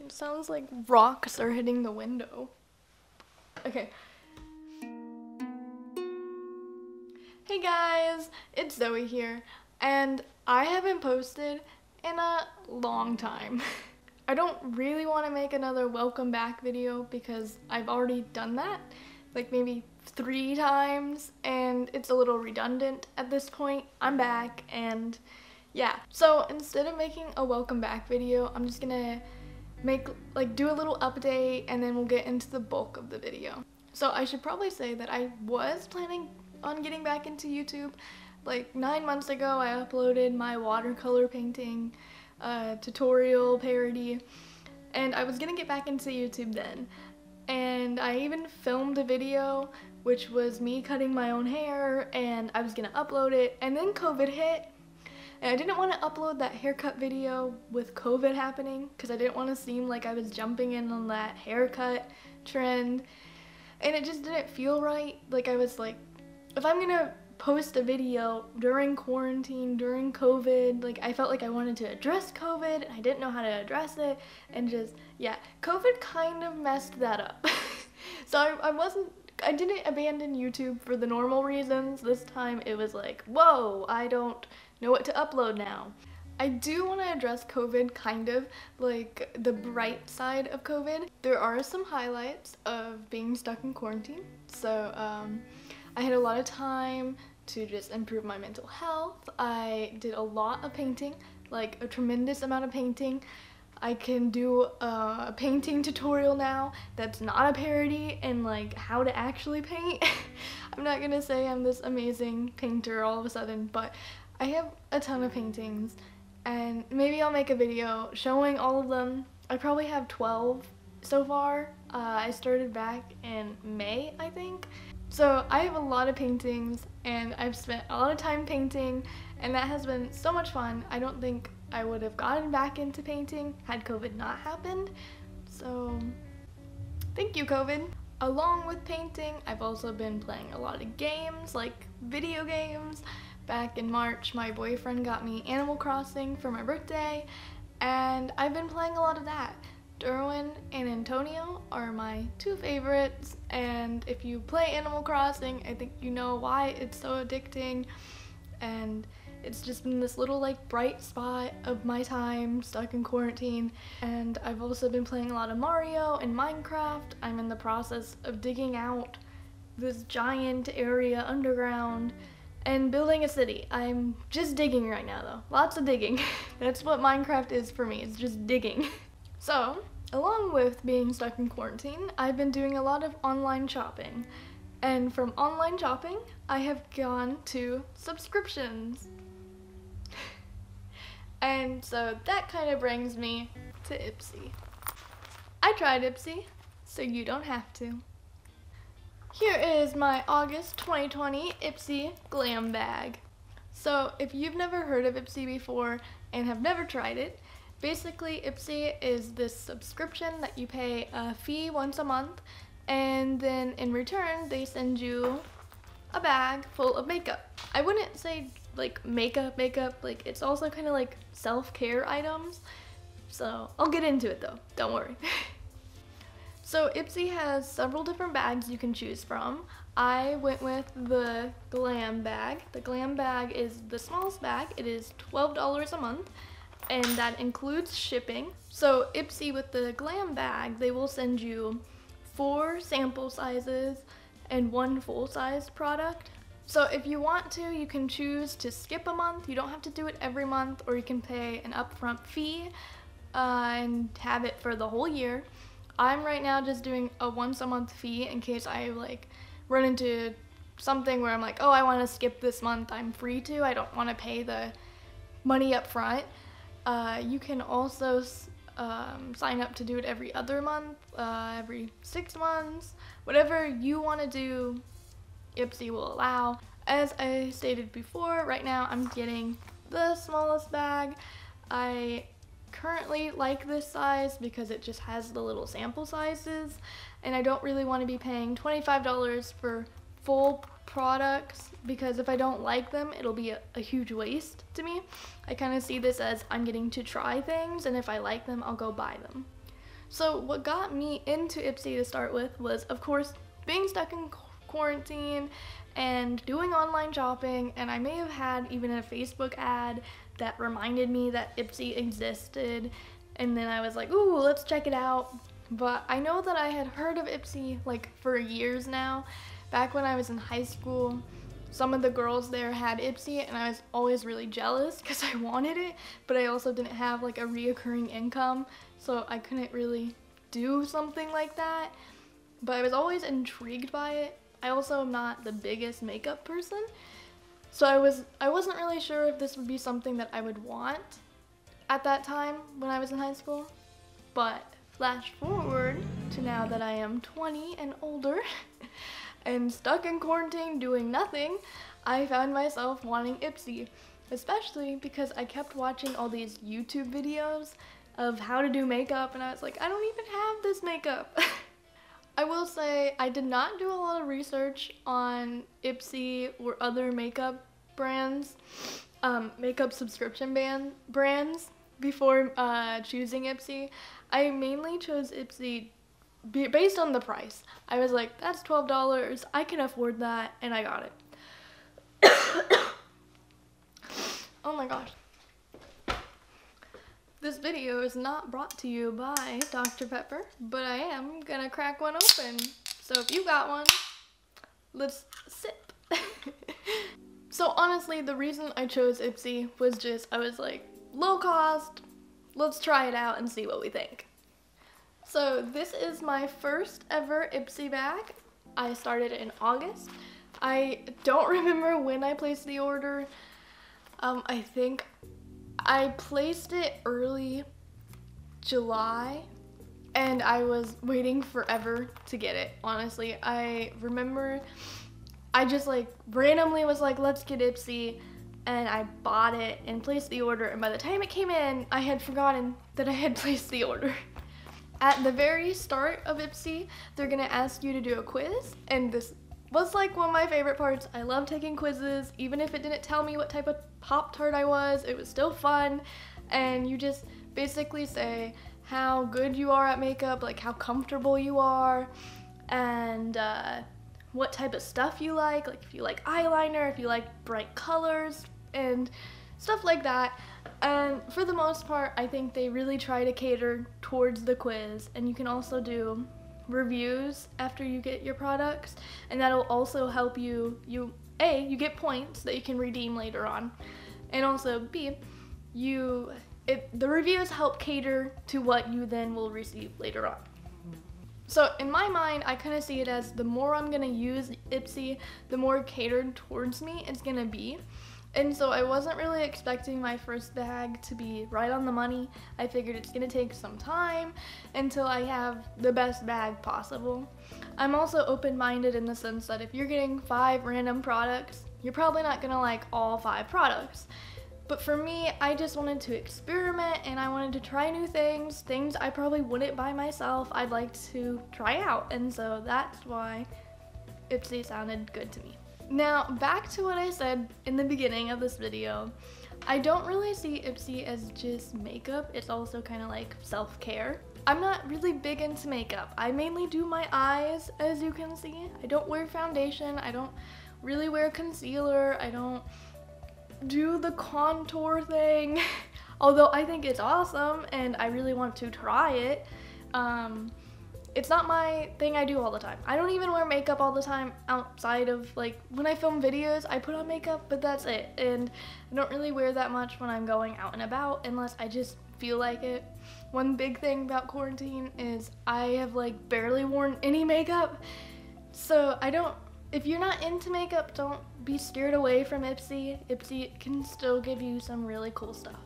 It sounds like rocks are hitting the window. Okay. Hey guys, it's Zoe here, and I haven't posted in a long time. I don't really want to make another welcome back video because I've already done that, like maybe 3 times, and it's a little redundant at this point. I'm back, and yeah. So instead of making a welcome back video, I'm just gonna do a little update, and then we'll get into the bulk of the video. So I should probably say that I was planning on getting back into YouTube. Like 9 months ago, I uploaded my watercolor painting tutorial parody, and I was gonna get back into YouTube then. And I even filmed a video which was me cutting my own hair, and I was gonna upload it, and then COVID hit, and I didn't want to upload that haircut video with COVID happening because I didn't want to seem like I was jumping in on that haircut trend, and it just didn't feel right. Like I was like, if I'm gonna post a video during quarantine, during COVID, like I felt like I wanted to address COVID and I didn't know how to address it, and just, yeah, COVID kind of messed that up. So I didn't abandon YouTube for the normal reasons. This time it was like, whoa, I don't know what to upload now. I do want to address COVID, kind of, like the bright side of COVID. There are some highlights of being stuck in quarantine. So I had a lot of time to just improve my mental health. I did a lot of painting, like a tremendous amount of painting. I can do a painting tutorial now that's not a parody, and like how to actually paint. I'm not gonna say I'm this amazing painter all of a sudden, but I have a ton of paintings, and maybe I'll make a video showing all of them. I probably have 12 so far. I started back in May, I think. So I have a lot of paintings, and I've spent a lot of time painting, and that has been so much fun. I don't think I would have gotten back into painting had COVID not happened. So thank you, COVID. Along with painting, I've also been playing a lot of games, like video games. Back in March, my boyfriend got me Animal Crossing for my birthday, and I've been playing a lot of that. Derwin and Antonio are my 2 favorites, and if you play Animal Crossing, I think you know why it's so addicting, and it's just been this little like bright spot of my time stuck in quarantine. And I've also been playing a lot of Mario and Minecraft. I'm in the process of digging out this giant area underground and building a city. I'm just digging right now though, lots of digging. That's what Minecraft is for me, it's just digging. So, along with being stuck in quarantine, I've been doing a lot of online shopping. And from online shopping, I have gone to subscriptions. And so that kind of brings me to Ipsy. I tried Ipsy, so you don't have to. Here is my August 2020 Ipsy glam bag. So if you've never heard of Ipsy before and have never tried it, basically Ipsy is this subscription that you pay a fee once a month, and then in return they send you a bag full of makeup. I wouldn't say like makeup, like it's also kind of like self-care items. So I'll get into it though, don't worry. So Ipsy has several different bags you can choose from. I went with the glam bag. The glam bag is the smallest bag. It is $12 a month, and that includes shipping. So Ipsy, with the glam bag, they will send you 4 sample sizes and 1 full-size product. So if you want to, you can choose to skip a month. You don't have to do it every month, or you can pay an upfront fee and have it for the whole year. I'm right now just doing a once a month fee in case I like run into something where I'm like, oh, I want to skip this month. I'm free to. I don't want to pay the money up front. You can also sign up to do it every other month, every 6 months, whatever you want to do, Ipsy will allow. As I stated before, right now I'm getting the smallest bag. I currently like this size because it just has the little sample sizes, and I don't really want to be paying $25 for full products because if I don't like them, it'll be a huge waste to me. I kind of see this as I'm getting to try things, and if I like them, I'll go buy them. So what got me into Ipsy to start with was, of course, being stuck in quarantine and doing online shopping, and I may have had even a Facebook ad that reminded me that Ipsy existed, and then I was like, ooh, let's check it out. But I know that I had heard of Ipsy like for years now. Back when I was in high school, some of the girls there had Ipsy, and I was always really jealous because I wanted it, but I also didn't have like a reoccurring income, so I couldn't really do something like that. But I was always intrigued by it. I also am not the biggest makeup person, so I wasn't really sure if this would be something that I would want at that time when I was in high school. But flash forward to now that I am 20 and older and stuck in quarantine doing nothing, I found myself wanting Ipsy, especially because I kept watching all these YouTube videos of how to do makeup, and I was like, I don't even have this makeup. I will say I did not do a lot of research on Ipsy or other makeup brands, makeup subscription brands before choosing Ipsy. I mainly chose Ipsy based on the price. I was like, that's $12, I can afford that, and I got it. Oh my gosh. This video is not brought to you by Dr. Pepper, but I am gonna crack one open. So if you got one, let's sip. So honestly, the reason I chose Ipsy was just, I was like, low cost, let's try it out and see what we think. So this is my first ever Ipsy bag. I started in August. I don't remember when I placed the order. I think I placed it early July, and I was waiting forever to get it, honestly. I remember I just like randomly was like, let's get Ipsy, and I bought it and placed the order, and by the time it came in, I had forgotten that I had placed the order. At the very start of Ipsy, they're gonna ask you to do a quiz, and this was like one of my favorite parts. I love taking quizzes, even if it didn't tell me what type of Pop-Tart I was, it was still fun, and you just basically say how good you are at makeup, like how comfortable you are, and what type of stuff you like if you like eyeliner, if you like bright colors, and stuff like that. And for the most part, I think they really try to cater towards the quiz, and you can also do reviews after you get your products, and that'll also help you, A, you get points that you can redeem later on, and also B, the reviews help cater to what you then will receive later on. So in my mind, I kind of see it as the more I'm gonna use Ipsy, the more catered towards me it's gonna be. And so I wasn't really expecting my first bag to be right on the money. I figured it's gonna take some time until I have the best bag possible. I'm also open-minded in the sense that if you're getting 5 random products, you're probably not gonna like all 5 products. But for me, I just wanted to experiment, and I wanted to try new things I probably wouldn't buy myself, I'd like to try out. And so that's why Ipsy sounded good to me. Now, back to what I said in the beginning of this video, I don't really see Ipsy as just makeup, it's also kind of like self-care. I'm not really big into makeup. I mainly do my eyes, as you can see. I don't wear foundation, I don't really wear concealer, I don't do the contour thing, although I think it's awesome and I really want to try it. It's not my thing I do all the time. I don't even wear makeup all the time outside of like when I film videos, I put on makeup, but that's it. And I don't really wear that much when I'm going out and about unless I just feel like it. One big thing about quarantine is I have like barely worn any makeup. So if you're not into makeup, don't be steered away from Ipsy. Ipsy can still give you some really cool stuff.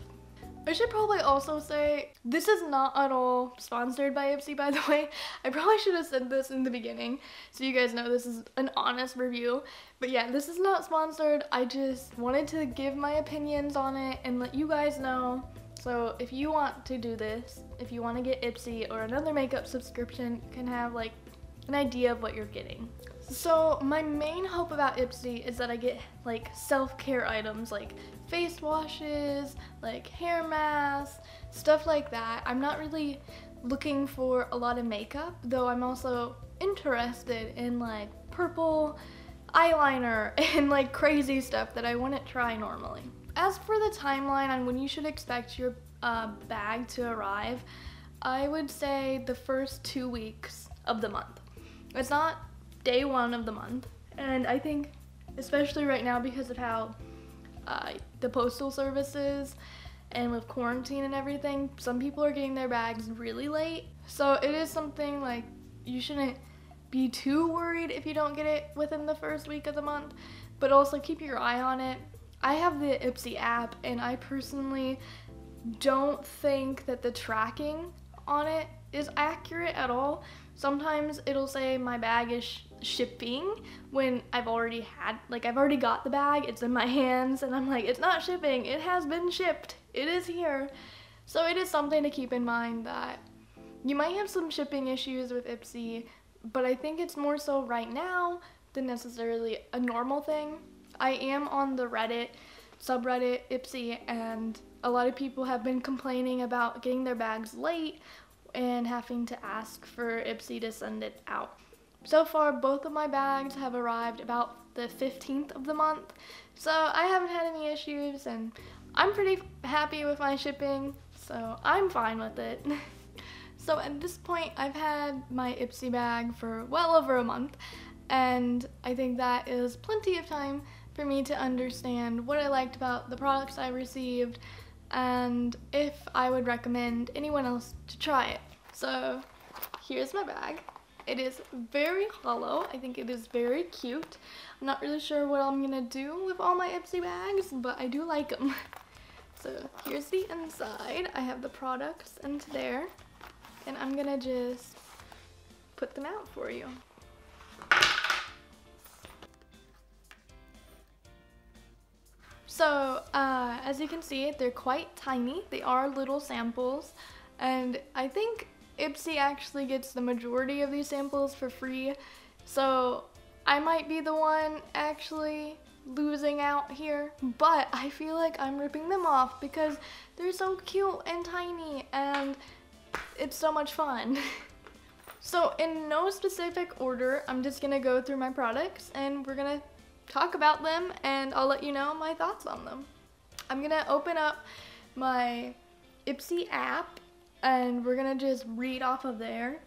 I should probably also say, this is not at all sponsored by Ipsy, by the way. I probably should have said this in the beginning, so you guys know this is an honest review. But yeah, this is not sponsored. I just wanted to give my opinions on it and let you guys know. So if you want to do this, if you want to get Ipsy or another makeup subscription, you can have like an idea of what you're getting. So my main hope about Ipsy is that I get like self-care items like face washes, like hair masks, stuff like that. I'm not really looking for a lot of makeup, though I'm also interested in like purple eyeliner and like crazy stuff that I wouldn't try normally. As for the timeline on when you should expect your bag to arrive, I would say the first 2 weeks of the month. It's not day 1 of the month, and I think especially right now because of how the postal service is and with quarantine and everything, some people are getting their bags really late. So it is something like you shouldn't be too worried if you don't get it within the first week of the month, but also keep your eye on it. I have the Ipsy app, and I personally don't think that the tracking on it is accurate at all. Sometimes it'll say my bag is shipping when I've already got the bag, it's in my hands, and I'm like, it's not shipping, it has been shipped, it is here. So it is something to keep in mind that you might have some shipping issues with Ipsy, but I think it's more so right now than necessarily a normal thing. I am on the Reddit subreddit Ipsy, and a lot of people have been complaining about getting their bags late and having to ask for Ipsy to send it out. So far, both of my bags have arrived about the 15th of the month, so I haven't had any issues, and I'm pretty happy with my shipping, so I'm fine with it. So at this point, I've had my Ipsy bag for well over a month, and I think that is plenty of time for me to understand what I liked about the products I received and if I would recommend anyone else to try it. So here's my bag. It is very hollow. I think it is very cute. I'm not really sure what I'm gonna do with all my Ipsy bags, but I do like them. So here's the inside. I have the products into there, and I'm gonna just put them out for you. So, as you can see, they're quite tiny. They are little samples, and I think Ipsy actually gets the majority of these samples for free, so I might be the one actually losing out here, but I feel like I'm ripping them off because they're so cute and tiny, and it's so much fun. So in no specific order, I'm just gonna go through my products and we're gonna talk about them, and I'll let you know my thoughts on them. I'm gonna open up my Ipsy app and we're gonna just read off of there,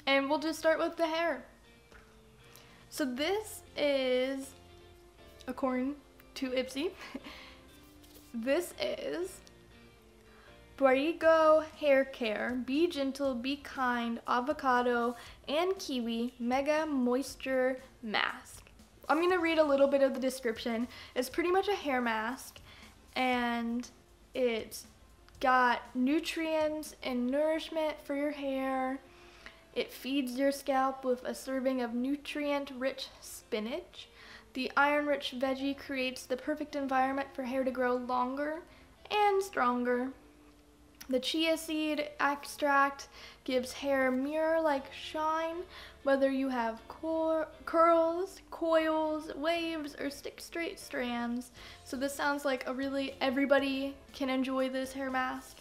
and we'll just start with the hair. So this is, according to Ipsy, this is Brigo Hair Care Be Gentle, Be Kind Avocado and Kiwi Mega Moisture Mask. I'm going to read a little bit of the description. It's pretty much a hair mask, and it's got nutrients and nourishment for your hair. It feeds your scalp with a serving of nutrient-rich spinach. The iron-rich veggie creates the perfect environment for hair to grow longer and stronger. The chia seed extract gives hair mirror-like shine, whether you have curls, coils, waves, or stick-straight strands. So this sounds like everybody can enjoy this hair mask.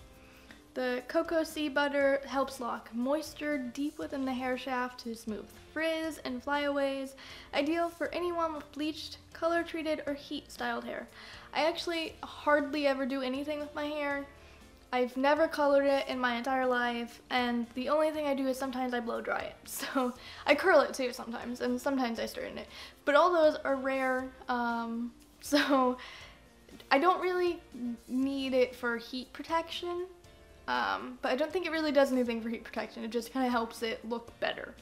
The cocoa sea butter helps lock moisture deep within the hair shaft to smooth frizz and flyaways, ideal for anyone with bleached, color-treated, or heat-styled hair. I actually hardly ever do anything with my hair. I've never colored it in my entire life, and the only thing I do is sometimes I blow dry it. So I curl it too sometimes, and sometimes I straighten it. But all those are rare, so I don't really need it for heat protection, but I don't think it really does anything for heat protection. It just kind of helps it look better.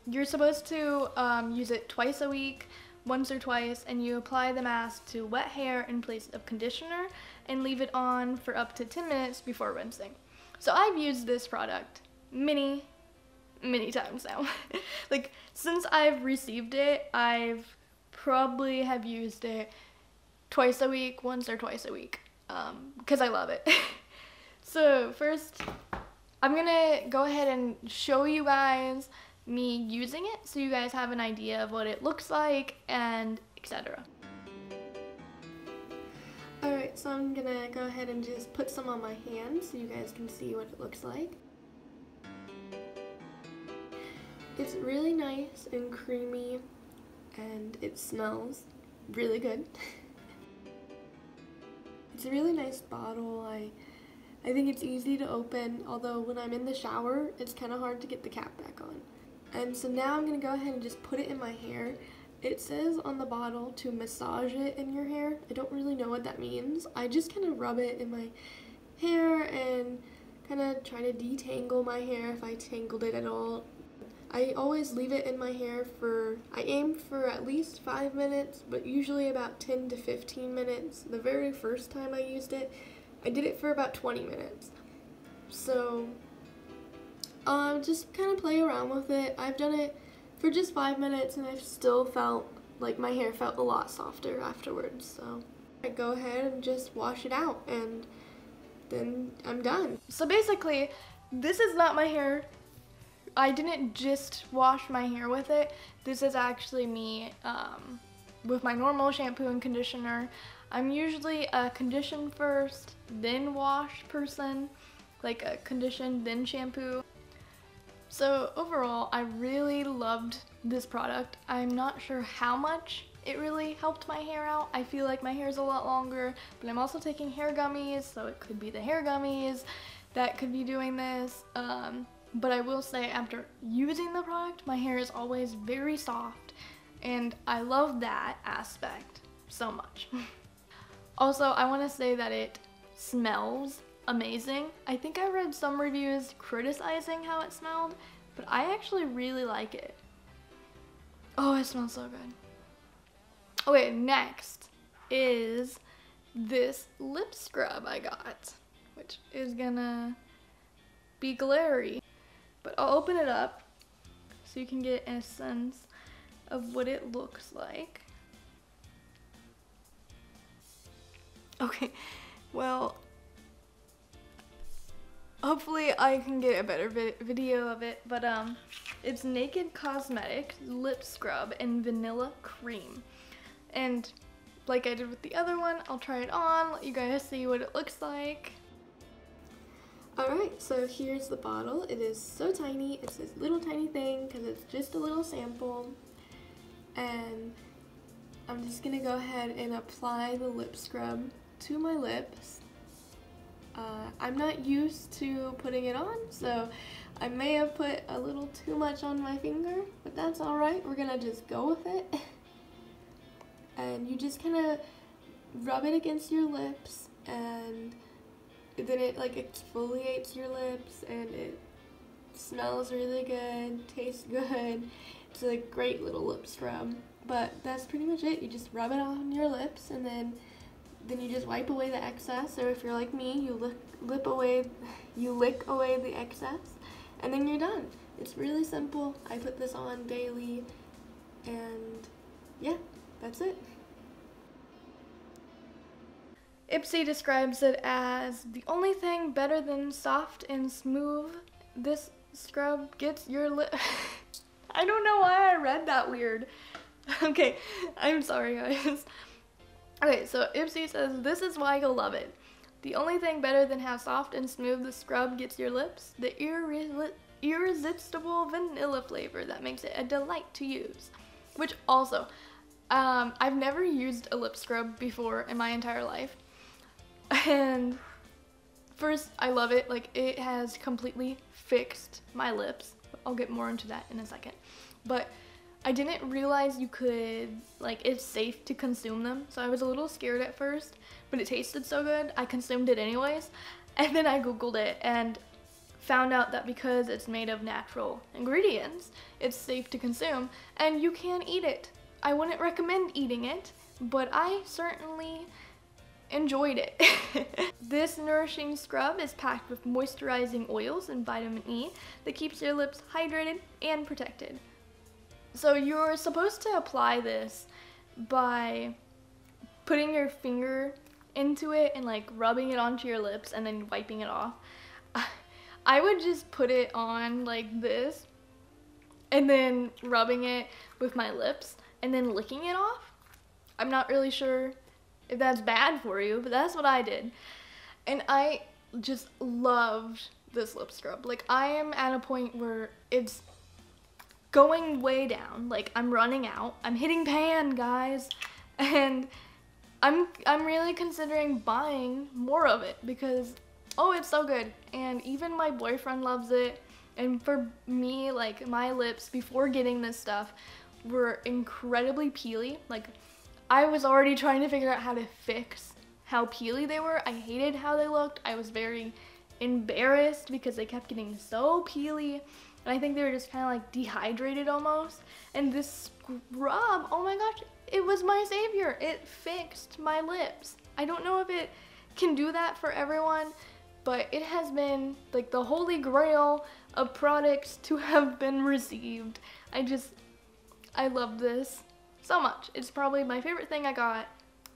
You're supposed to use it twice a week, once or twice, and you apply the mask to wet hair in place of conditioner and leave it on for up to 10 minutes before rinsing. So I've used this product many times now. Like, since I've received it, I've probably have used it twice a week, once or twice a week, because I love it. So first, I'm gonna go ahead and show you guys me using it so you guys have an idea of what it looks like and etc. Alright, so I'm gonna go ahead and just put some on my hands so you guys can see what it looks like. It's really nice and creamy, and it smells really good. It's a really nice bottle. I think it's easy to open, although when I'm in the shower, it's kind of hard to get the cap back on. And so now I'm going to go ahead and just put it in my hair. It says on the bottle to massage it in your hair. I don't really know what that means. I just kind of rub it in my hair and kind of try to detangle my hair if I tangled it at all. I always leave it in my hair I aim for at least 5 minutes, but usually about 10 to 15 minutes. The very first time I used it, I did it for about 20 minutes. So, just kind of play around with it. I've done it for just 5 minutes and I've still felt like my hair felt a lot softer afterwards. So, I go ahead and just wash it out and then I'm done. So basically, this is not my hair. I didn't just wash my hair with it. This is actually me with my normal shampoo and conditioner. I'm usually a condition first, then wash person, like a condition, then shampoo. So overall, I really loved this product. I'm not sure how much it really helped my hair out. I feel like my hair is a lot longer, but I'm also taking hair gummies, so it could be the hair gummies that could be doing this. But I will say, after using the product, my hair is always very soft, and I love that aspect so much. Also, I want to say that it smells amazing. I think I read some reviews criticizing how it smelled, but I actually really like it. Oh, it smells so good. Okay, next is this lip scrub I got, which is gonna be glary. But I'll open it up so you can get a sense of what it looks like. Okay, well, hopefully I can get a better video of it, but it's Naked Cosmetics Lip Scrub in Vanilla Cream. And like I did with the other one, I'll try it on, let you guys see what it looks like. Alright, so here's the bottle. It is so tiny. It's this little tiny thing because it's just a little sample. And I'm just going to go ahead and apply the lip scrub to my lips. I'm not used to putting it on, so I may have put a little too much on my finger, but that's alright. We're going to just go with it. And you just kind of rub it against your lips, and then it like exfoliates your lips, and it smells really good, tastes good. It's a great little lip scrub. But that's pretty much it. You just rub it on your lips, and then you just wipe away the excess. Or if you're like me, you lick away the excess, and then you're done. It's really simple. I put this on daily, and yeah, that's it. Ipsy describes it as the only thing better than soft and smooth. This scrub gets your lip. I don't know why I read that weird. Okay, I'm sorry guys. Okay, so Ipsy says this is why you'll love it. The only thing better than how soft and smooth the scrub gets your lips, the irresistible vanilla flavor that makes it a delight to use. Which also, I've never used a lip scrub before in my entire life. And first, I love it. Like, it has completely fixed my lips. I'll get more into that in a second. But I didn't realize you could, like, it's safe to consume them. So I was a little scared at first, but it tasted so good, I consumed it anyways. And then I Googled it and found out that because it's made of natural ingredients, it's safe to consume and you can eat it. I wouldn't recommend eating it, but I certainly enjoyed it. This nourishing scrub is packed with moisturizing oils and vitamin E that keeps your lips hydrated and protected. So you're supposed to apply this by putting your finger into it and like rubbing it onto your lips and then wiping it off. I would just put it on like this and then rubbing it with my lips and then licking it off. I'm not really sure if that's bad for you, but that's what I did. And I just loved this lip scrub. Like, I am at a point where it's going way down. Like, I'm running out. I'm hitting pan, guys. And I'm really considering buying more of it because, oh, it's so good. And even my boyfriend loves it. And for me, like, my lips before getting this stuff were incredibly peely. Like, I was already trying to figure out how to fix how peely they were. I hated how they looked. I was very embarrassed because they kept getting so peely. And I think they were just kind of like dehydrated almost. And this scrub, oh my gosh, it was my savior. It fixed my lips. I don't know if it can do that for everyone, but it has been like the holy grail of products to have been received. I love this so much. It's probably my favorite thing I got.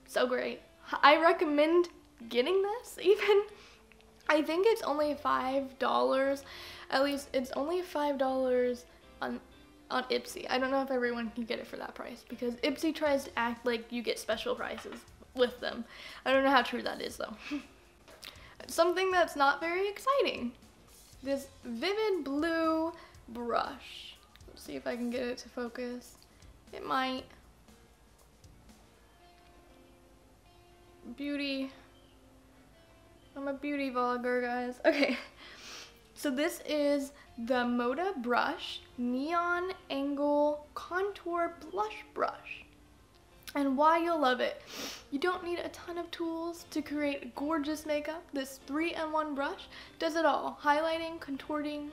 So great. I recommend getting this even. I think it's only $5. At least it's only $5 on Ipsy. I don't know if everyone can get it for that price because Ipsy tries to act like you get special prices with them. I don't know how true that is though. Something that's not very exciting. This vivid blue brush. Let's see if I can get it to focus. It might. Beauty. I'm a beauty vlogger, guys. Okay. So this is the Moda Brush Neon Angle Contour Blush Brush. And why you'll love it. You don't need a ton of tools to create gorgeous makeup. This 3-in-1 brush does it all. Highlighting, contouring,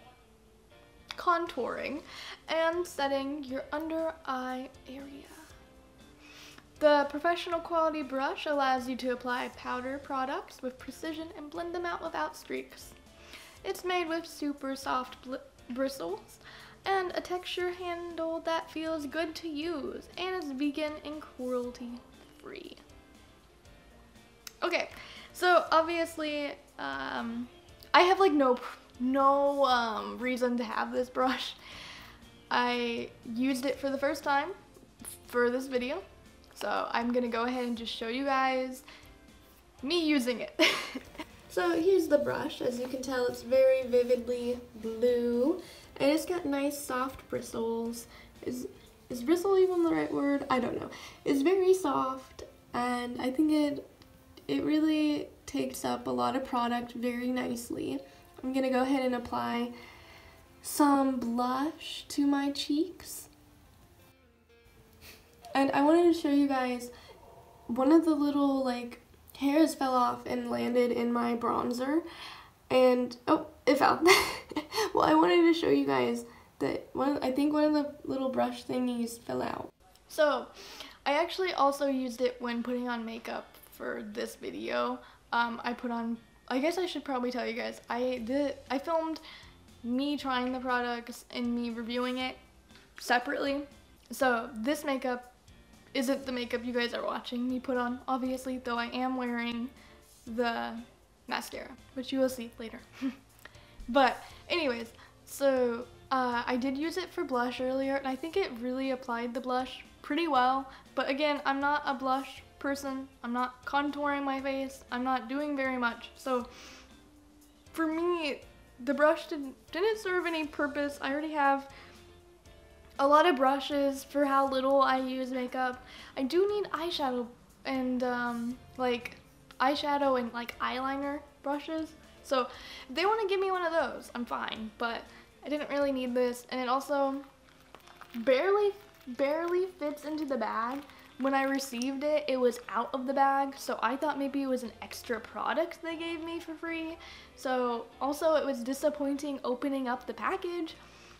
and setting your under eye area. The professional quality brush allows you to apply powder products with precision and blend them out without streaks. It's made with super soft bristles and a texture handle that feels good to use and is vegan and cruelty free. Okay, so obviously I have like no reason to have this brush. I used it for the first time for this video, so I'm gonna go ahead and just show you guys me using it. So here's the brush. As you can tell, it's very vividly blue, and it's got nice soft bristles. Is bristle even the right word? I don't know. It's very soft, and I think it really takes up a lot of product very nicely. I'm gonna go ahead and apply some blush to my cheeks. And I wanted to show you guys one of the little like hairs fell off and landed in my bronzer, and oh, it fell. Well, I wanted to show you guys that I think one of the little brush thingies fell out. So I actually also used it when putting on makeup for this video. I guess I should probably tell you guys, I filmed me trying the products and me reviewing it separately. So this makeup isn't the makeup you guys are watching me put on, obviously, though I am wearing the mascara, which you will see later. But anyways, so I did use it for blush earlier, and I think it really applied the blush pretty well. But again, I'm not a blush person. I'm not contouring my face. I'm not doing very much. So for me, the brush didn't serve any purpose. I already have a lot of brushes for how little I use makeup. I do need eyeshadow and like eyeshadow and like eyeliner brushes. So if they want to give me one of those, I'm fine. But I didn't really need this, and it also barely fits into the bag. When I received it, it was out of the bag, so I thought maybe it was an extra product they gave me for free. So also it was disappointing opening up the package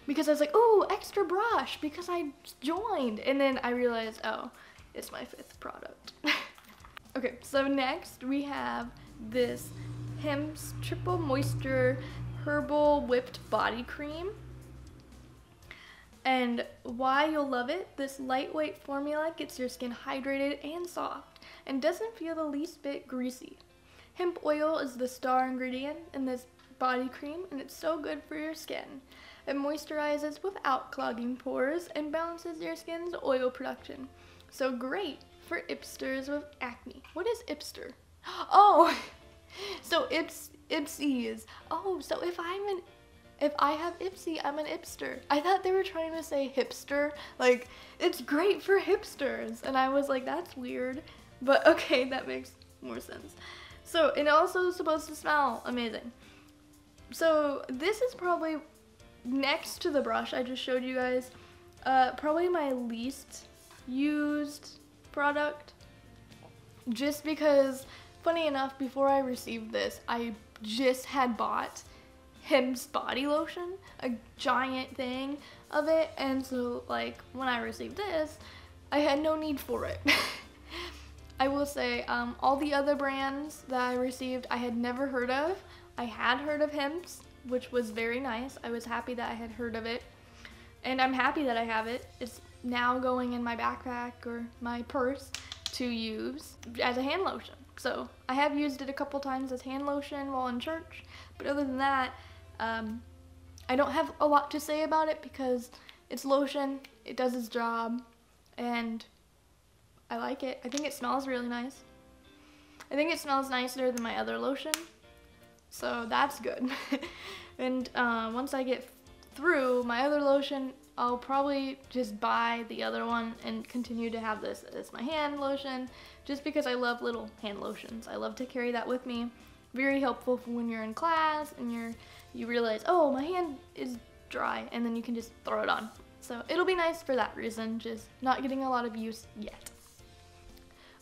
because I was like, oh, extra brush, because I joined. And then I realized, oh, it's my 5th product. Okay, so next we have this Hemp's Triple Moisture Herbal Whipped Body Cream. And why you'll love it, this lightweight formula gets your skin hydrated and soft and doesn't feel the least bit greasy. Hemp oil is the star ingredient in this body cream, and it's so good for your skin. It moisturizes without clogging pores and balances your skin's oil production. So great for Ipsters with acne. What is Ipster? Oh, so Ipsies. Oh, so if I'm an If I have Ipsy, I'm an Ipster. I thought they were trying to say hipster, like, it's great for hipsters. And I was like, that's weird. But okay, that makes more sense. So, and also supposed to smell amazing. So this is probably, next to the brush I just showed you guys, probably my least used product. Just because, funny enough, before I received this, I just had bought Him's body lotion, a giant thing of it, and so like when I received this, I had no need for it. I will say, all the other brands that I received I had never heard of. I had heard of Him's, which was very nice. I was happy that I had heard of it, and I'm happy that I have it. It's now going in my backpack or my purse to use as a hand lotion. So I have used it a couple times as hand lotion while in church, but other than that, I don't have a lot to say about it because it's lotion, it does its job, and I like it. I think it smells really nice. I think it smells nicer than my other lotion, so that's good. And once I get through my other lotion, I'll probably just buy the other one and continue to have this as my hand lotion, just because I love little hand lotions. I love to carry that with me. Very helpful for when you're in class and you realize, oh, my hand is dry, and then you can just throw it on. So it'll be nice for that reason, just not getting a lot of use yet.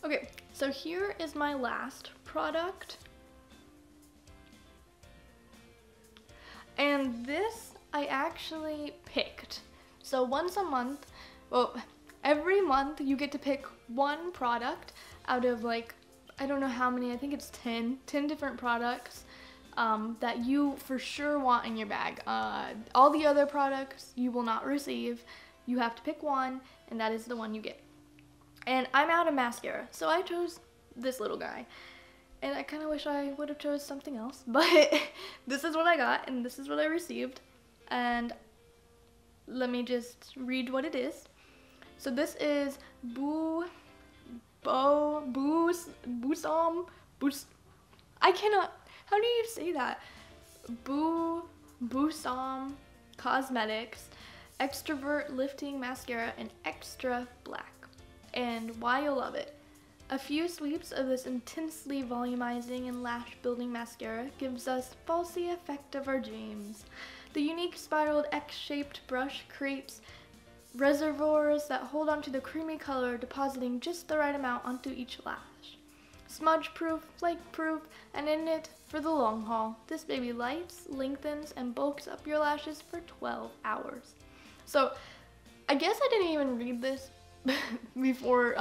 Okay, so here is my last product. And this I actually picked. So once a month, well, every month you get to pick one product out of like, I don't know how many, I think it's 10 different products that you for sure want in your bag. All the other products you will not receive. You have to pick one, and that is the one you get. And I'm out of mascara, so I chose this little guy. And I kind of wish I would have chose something else, but this is what I got, and this is what I received. And let me just read what it is. So this is I cannot, how do you say that? Bosom Cosmetics Extrovert Lifting Mascara in Extra Black. And why you'll love it. A few sweeps of this intensely volumizing and lash building mascara gives us falsy effect of our dreams. The unique spiraled X-shaped brush creates reservoirs that hold onto the creamy color, depositing just the right amount onto each lash. Smudge-proof, flake-proof, and in it for the long haul. This baby lights, lengthens, and bulks up your lashes for 12 hours. So, I guess I didn't even read this before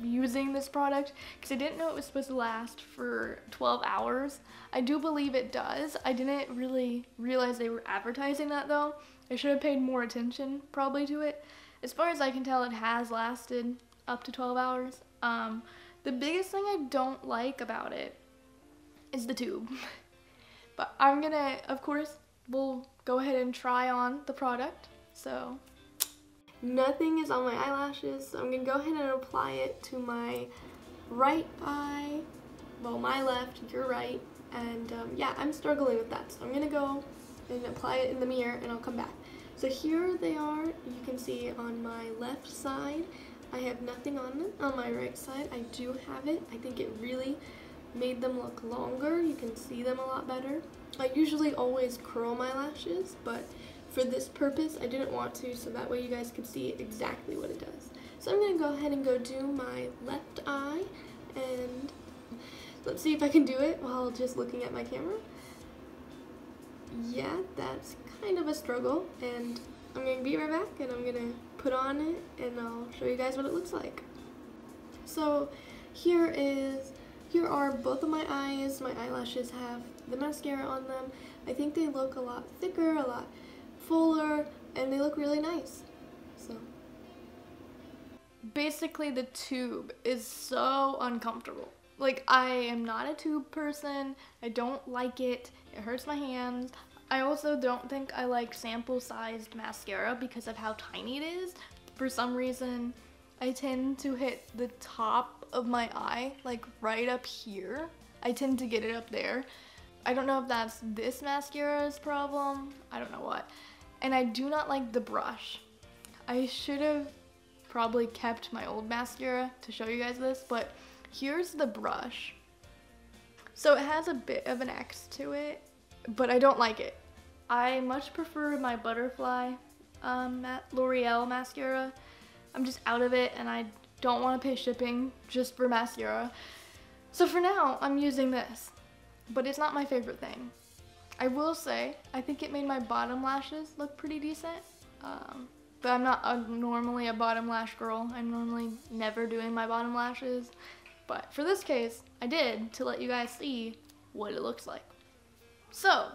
using this product because I didn't know it was supposed to last for 12 hours. I do believe it does. I didn't really realize they were advertising that though. I should have paid more attention probably to it. As far as I can tell, it has lasted up to 12 hours. The biggest thing I don't like about it is the tube. But I'm gonna, of course, we'll go ahead and try on the product. So nothing is on my eyelashes, so I'm gonna go ahead and apply it to my right eye, well, my left, your right, and yeah, I'm struggling with that, so I'm gonna go and apply it in the mirror and I'll come back. So here they are. You can see on my left side I have nothing on them. On my right side I do have it. I think it really made them look longer. You can see them a lot better. I usually always curl my lashes, but for this purpose I didn't want to, so that way you guys could see exactly what it does. So I'm going to go ahead and go do my left eye, and let's see if I can do it while just looking at my camera. Yeah, that's kind of a struggle, and I'm going to be right back and I'm going to put on it and I'll show you guys what it looks like. So here are both of my eyes. My eyelashes have the mascara on them. I think they look a lot thicker, a lot fuller, and they look really nice. So basically the tube is so uncomfortable. Like, I am not a tube person. I don't like it. It hurts my hands. I also don't think I like sample-sized mascara because of how tiny it is. For some reason, I tend to hit the top of my eye, like right up here. I tend to get it up there. I don't know if that's this mascara's problem. I don't know what. And I do not like the brush. I should have probably kept my old mascara to show you guys this, but here's the brush. So it has a bit of an X to it, but I don't like it. I much prefer my Butterfly L'Oreal mascara. I'm just out of it and I don't want to pay shipping just for mascara. So for now, I'm using this, but it's not my favorite thing. I will say, I think it made my bottom lashes look pretty decent, but I'm not normally a bottom lash girl. I'm normally never doing my bottom lashes, but for this case, I did to let you guys see what it looks like. So,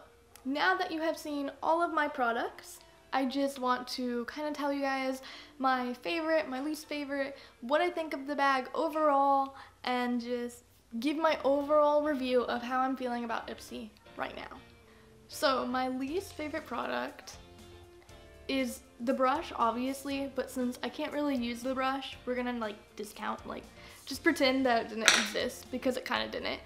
now that you have seen all of my products, I just want to kind of tell you guys my favorite, my least favorite, what I think of the bag overall, and just give my overall review of how I'm feeling about Ipsy right now. So my least favorite product is the brush, obviously, but since I can't really use the brush, we're gonna like discount, like just pretend that it didn't exist because it kind of didn't.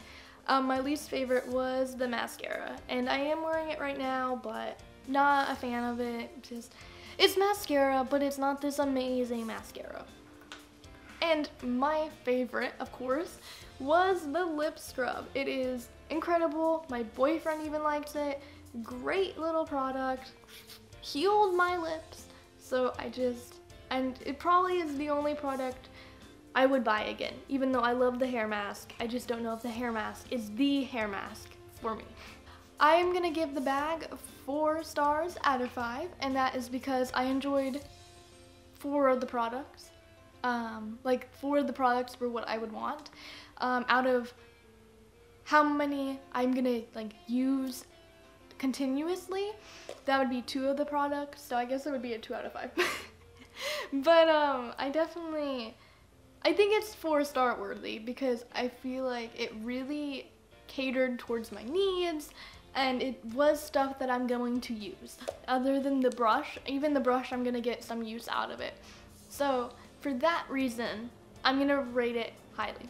My least favorite was the mascara, and I am wearing it right now, but not a fan of it. Just, it's mascara, but it's not this amazing mascara. And my favorite, of course, was the lip scrub. It is incredible. My boyfriend even likes it. Great little product. Healed my lips. So and it probably is the only product I would buy again, even though I love the hair mask. I just don't know if the hair mask is the hair mask for me. I am gonna give the bag 4 stars out of 5, and that is because I enjoyed 4 of the products. Like 4 of the products were what I would want. Out of how many I'm gonna like use continuously, that would be 2 of the products, so I guess it would be a 2 out of 5. But I think it's 4-star worthy because I feel like it really catered towards my needs, and it was stuff that I'm going to use. Other than the brush, even the brush, I'm gonna get some use out of it. So for that reason, I'm gonna rate it highly.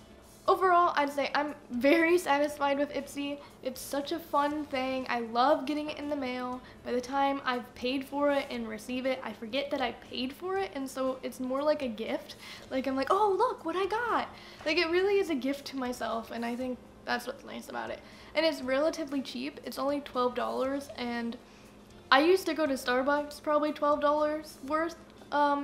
Overall, I'd say I'm very satisfied with Ipsy. It's such a fun thing. I love getting it in the mail. By the time I've paid for it and receive it, I forget that I paid for it, and so it's more like a gift. Like I'm like, oh look what I got. Like it really is a gift to myself, and I think that's what's nice about it. And it's relatively cheap. It's only $12, and I used to go to Starbucks probably $12 worth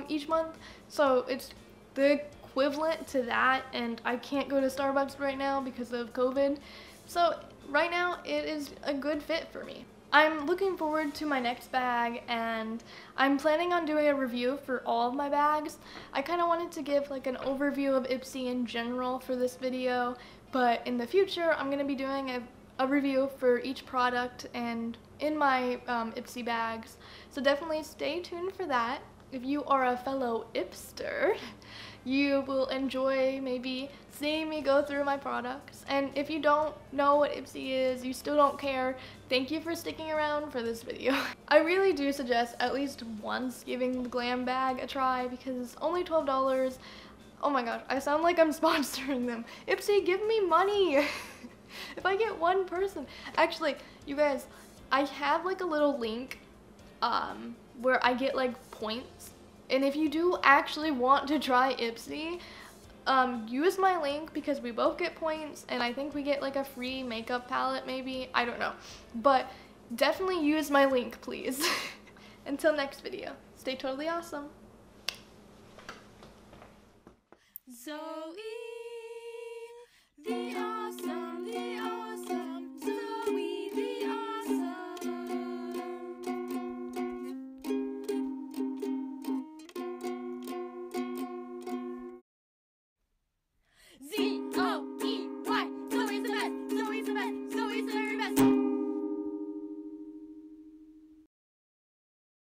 each month, so it's the equivalent to that, and I can't go to Starbucks right now because of COVID. So right now it is a good fit for me. I'm looking forward to my next bag, and I'm planning on doing a review for all of my bags. I kind of wanted to give like an overview of Ipsy in general for this video, but in the future I'm going to be doing a review for each product and in my Ipsy bags. So definitely stay tuned for that. If you are a fellow Ipster, you will enjoy maybe seeing me go through my products. And if you don't know what Ipsy is, you still don't care, thank you for sticking around for this video. I really do suggest at least once giving the glam bag a try because it's only $12. Oh my gosh, I sound like I'm sponsoring them. Ipsy, give me money. If I get one person. Actually, you guys, I have like a little link where I get like points, and if you do actually want to try Ipsy, use my link because we both get points, and I think we get like a free makeup palette maybe, I don't know, but definitely use my link please. Until next video, stay totally awesome. Zoe, the